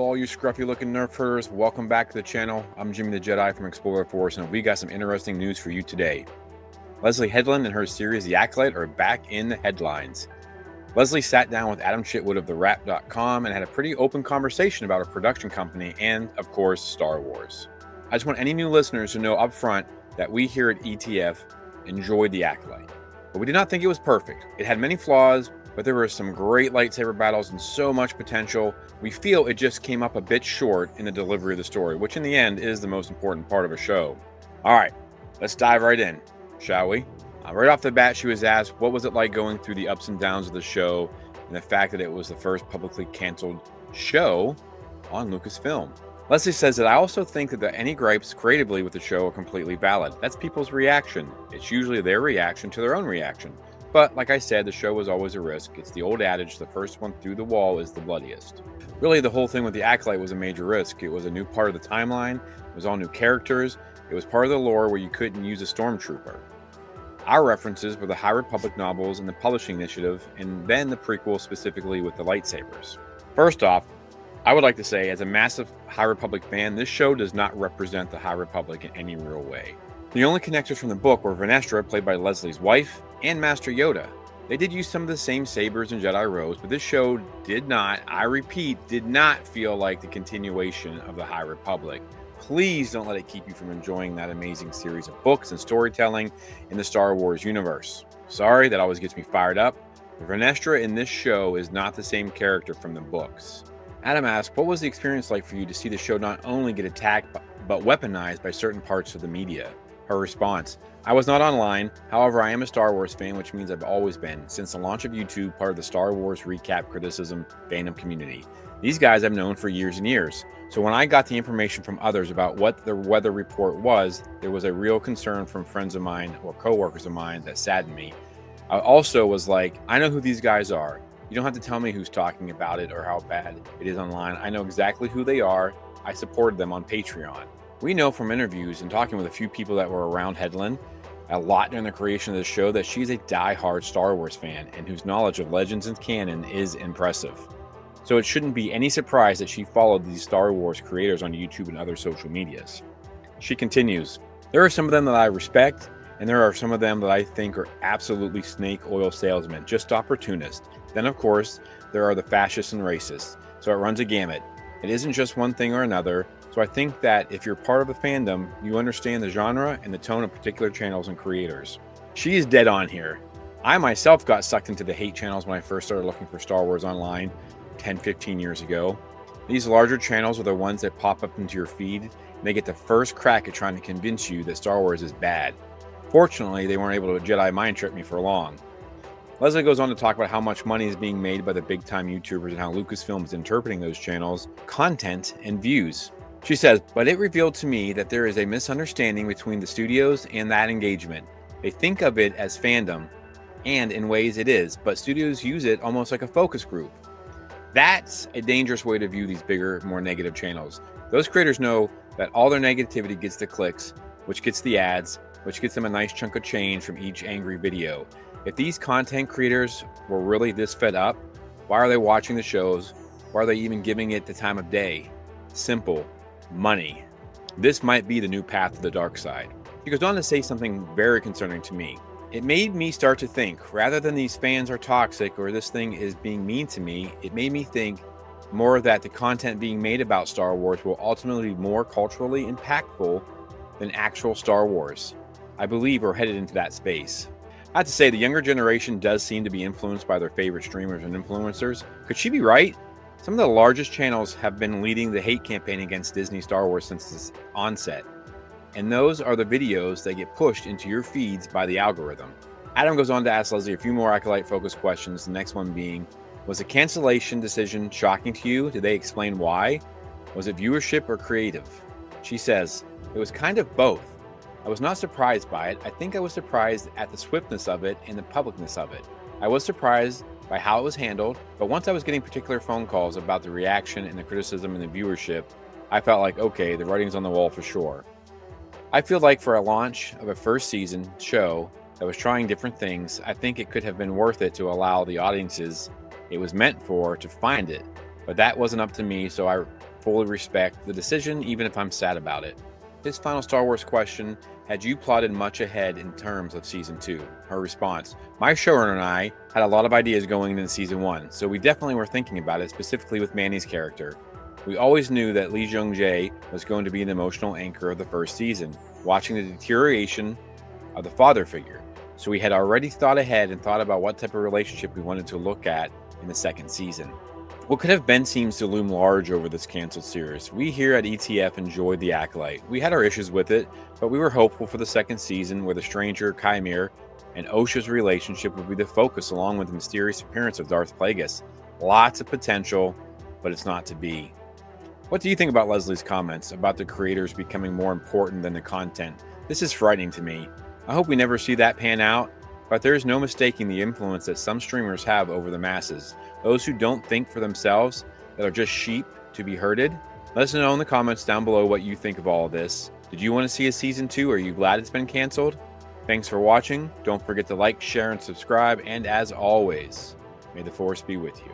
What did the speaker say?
all you scruffy looking nerf herders. Welcome back to the channel. I'm Jimmy the Jedi from Explorer Force, and we got some interesting news for you today. Leslye Hedlund and her series The Acolyte are back in the headlines. Leslye sat down with Adam Chitwood of TheWrap.com and had a pretty open conversation about her production company and, of course, Star Wars. I just want any new listeners to know up front that we here at ETF enjoyed The Acolyte. But we did not think it was perfect. It had many flaws, but there were some great lightsaber battles and so much potential. We feel it just came up a bit short in the delivery of the story, which in the end is the most important part of a show. All right, let's dive right in, shall we? Right off the bat, she was asked, what was it like going through the ups and downs of the show and the fact that it was the first publicly canceled show on Lucasfilm? Leslye says that I also think that any gripes creatively with the show are completely valid. That's people's reaction. It's usually their reaction to their own reaction. But like I said, the show was always a risk. It's the old adage, the first one through the wall is the bloodiest. Really, the whole thing with the Acolyte was a major risk. It was a new part of the timeline. It was all new characters. It was part of the lore where you couldn't use a stormtrooper. Our references were the High Republic novels and the publishing initiative, and then the prequel specifically with the lightsabers. First off, I would like to say, as a massive High Republic fan, this show does not represent the High Republic in any real way. The only connectors from the book were Vernestra, played by Leslie's wife, and Master Yoda. They did use some of the same sabers and Jedi robes, but this show did not, I repeat, did not feel like the continuation of the High Republic. Please don't let it keep you from enjoying that amazing series of books and storytelling in the Star Wars universe. Sorry, that always gets me fired up. Vernestra in this show is not the same character from the books. Adam asked, what was the experience like for you to see the show not only get attacked, but weaponized by certain parts of the media? Her response, I was not online. However, I am a Star Wars fan, which means I've always been, since the launch of YouTube, part of the Star Wars recap criticism fandom community. These guys I've known for years and years. So when I got the information from others about what the weather report was, there was a real concern from friends of mine or coworkers of mine that saddened me. I also was like, I know who these guys are. You don't have to tell me who's talking about it or how bad it is online. I know exactly who they are. I supported them on Patreon. We know from interviews and talking with a few people that were around Hedlund a lot during the creation of the show that she's a die-hard Star Wars fan and whose knowledge of legends and canon is impressive. So it shouldn't be any surprise that she followed these Star Wars creators on YouTube and other social medias. She continues, there are some of them that I respect, and there are some of them that I think are absolutely snake oil salesmen, just opportunists. Then, of course, there are the fascists and racists. So it runs a gamut. It isn't just one thing or another. So I think that if you're part of a fandom, you understand the genre and the tone of particular channels and creators. She is dead on here. I myself got sucked into the hate channels when I first started looking for Star Wars online 10-15 years ago. These larger channels are the ones that pop up into your feed, and they get the first crack at trying to convince you that Star Wars is bad. Fortunately, they weren't able to Jedi mind trick me for long. Leslye goes on to talk about how much money is being made by the big-time YouTubers and how Lucasfilm is interpreting those channels, content, and views. She says, but it revealed to me that there is a misunderstanding between the studios and that engagement. They think of it as fandom, and in ways it is, but studios use it almost like a focus group. That's a dangerous way to view these bigger, more negative channels. Those creators know that all their negativity gets the clicks, which gets the ads, which gets them a nice chunk of change from each angry video. If these content creators were really this fed up, why are they watching the shows? Why are they even giving it the time of day? Simple. Money. This might be the new path to the dark side. She goes on to say something very concerning to me. It made me start to think, rather than these fans are toxic or this thing is being mean to me, it made me think more that the content being made about Star Wars will ultimately be more culturally impactful than actual Star Wars. I believe we're headed into that space. I have to say, the younger generation does seem to be influenced by their favorite streamers and influencers. Could she be right? Some of the largest channels have been leading the hate campaign against Disney Star Wars since its onset. And those are the videos that get pushed into your feeds by the algorithm. Adam goes on to ask Leslye a few more Acolyte-focused questions, the next one being, was the cancellation decision shocking to you? Did they explain why? Was it viewership or creative? She says, it was kind of both. I was not surprised by it. I think I was surprised at the swiftness of it and the publicness of it. I was surprised by how it was handled, but once I was getting particular phone calls about the reaction and the criticism and the viewership, I felt like, okay, the writing's on the wall for sure. I feel like for a launch of a first season show that was trying different things, I think it could have been worth it to allow the audiences it was meant for to find it. But that wasn't up to me, so I fully respect the decision, even if I'm sad about it. His final Star Wars question: had you plotted much ahead in terms of Season 2? Her response: my showrunner and I had a lot of ideas going into Season 1, so we definitely were thinking about it, specifically with Manny's character. We always knew that Lee Jung-jae was going to be an emotional anchor of the first season, watching the deterioration of the father figure. So we had already thought ahead and thought about what type of relationship we wanted to look at in the second season. What could have been seems to loom large over this canceled series. We here at ETF enjoyed The Acolyte. We had our issues with it, but we were hopeful for the second season where the stranger, Chimere, and Osha's relationship would be the focus, along with the mysterious appearance of Darth Plagueis. Lots of potential, but it's not to be. What do you think about Leslie's comments about the creators becoming more important than the content? This is frightening to me. I hope we never see that pan out, but there is no mistaking the influence that some streamers have over the masses. Those who don't think for themselves, that are just sheep to be herded. Let us know in the comments down below what you think of all of this. Did you want to see a Season 2? Are you glad it's been canceled? Thanks for watching. Don't forget to like, share, and subscribe. And as always, may the Force be with you.